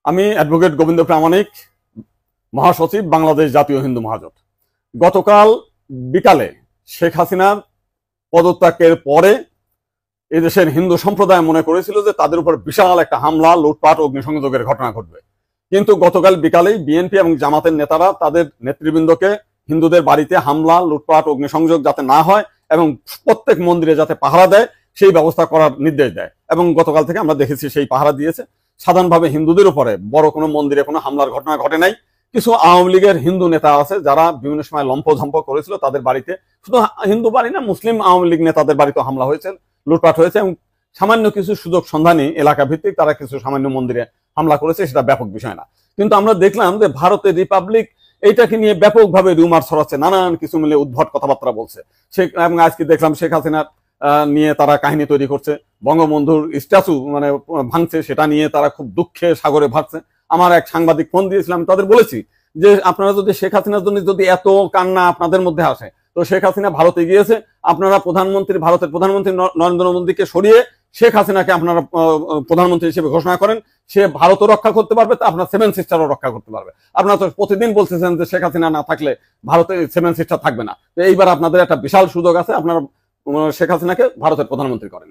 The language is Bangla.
আমি অ্যাডভোকেট গোবিন্দ প্রামাণিক, মহাসচিব, বাংলাদেশ জাতীয় হিন্দু মহাজোট। গতকাল বিকালে শেখ হাসিনার পদত্যাগের পরে এদেশের হিন্দু সম্প্রদায় মনে করেছিল যে তাদের উপর বিশাল একটা হামলা, লুটপাট, অগ্নিসংযোগের ঘটনা ঘটবে। কিন্তু গতকাল বিকালেই বিএনপি এবং জামাতের নেতারা তাদের নেতৃবৃন্দকে হিন্দুদের বাড়িতে হামলা, লুটপাট, অগ্নিসংযোগ যাতে না হয় এবং প্রত্যেক মন্দিরে যাতে পাহারা দেয় সেই ব্যবস্থা করার নির্দেশ দেয়। এবং গতকাল থেকে আমরা দেখেছি সেই পাহারা দিয়েছে। সাধারণভাবে হিন্দুদের উপরে বড় কোনো মন্দিরে কোনো হামলার ঘটনা ঘটে নাই। কিছু আওয়ামী লীগের হিন্দু নেতা আছে যারা বিভিন্ন সময় লম্পঝম্প করেছিল, তাদের বাড়িতে, শুধু হিন্দু বাড়ি না, মুসলিম আওয়ামী লীগ নেতাদের বাড়িতে হামলা হয়েছে, লুটপাট হয়েছে এবং সামান্য কিছু সুযোগ সন্ধানী এলাকা ভিত্তিক তারা কিছু সামান্য মন্দিরে হামলা করেছে, সেটা ব্যাপক বিষয় না। কিন্তু আমরা দেখলাম যে ভারতের রিপাবলিক এইটাকে নিয়ে ব্যাপকভাবে রুমার ছড়াচ্ছে, নানান কিছু মিলে উদ্ভট কথাবার্তা বলছে। এবং আজকে দেখলাম শেখ হাসিনার নিয়ে তারা কাহিনী তৈরি করছে, বঙ্গবন্ধুর স্ট্যাচু মানে ভাঙছে, সেটা নিয়ে তারা খুব দুঃখে সাগরে ভাগছে। আমার এক সাংবাদিক ফোন দিয়েছিলাম, তাদের বলেছি যে আপনারা যদি শেখ হাসিনার জন্য যদি এত কান্না আপনাদের মধ্যে আসে, তো শেখ হাসিনা ভারতে গিয়েছে, আপনারা ভারতের প্রধানমন্ত্রী নরেন্দ্র মোদীকে সরিয়ে শেখ হাসিনাকে আপনারা প্রধানমন্ত্রী হিসেবে ঘোষণা করেন, সে ভারতও রক্ষা করতে পারবে, তা আপনার সেভেন সিস্টারও রক্ষা করতে পারবে। আপনারা তো প্রতিদিন বলতেছেন যে শেখ হাসিনা না থাকলে ভারতে সেভেন সিস্টার থাকবে না। তো এইবার আপনাদের একটা বিশাল সুযোগ আছে, আপনারা শেখ হাসিনাকে ভারতের প্রধানমন্ত্রী করেন।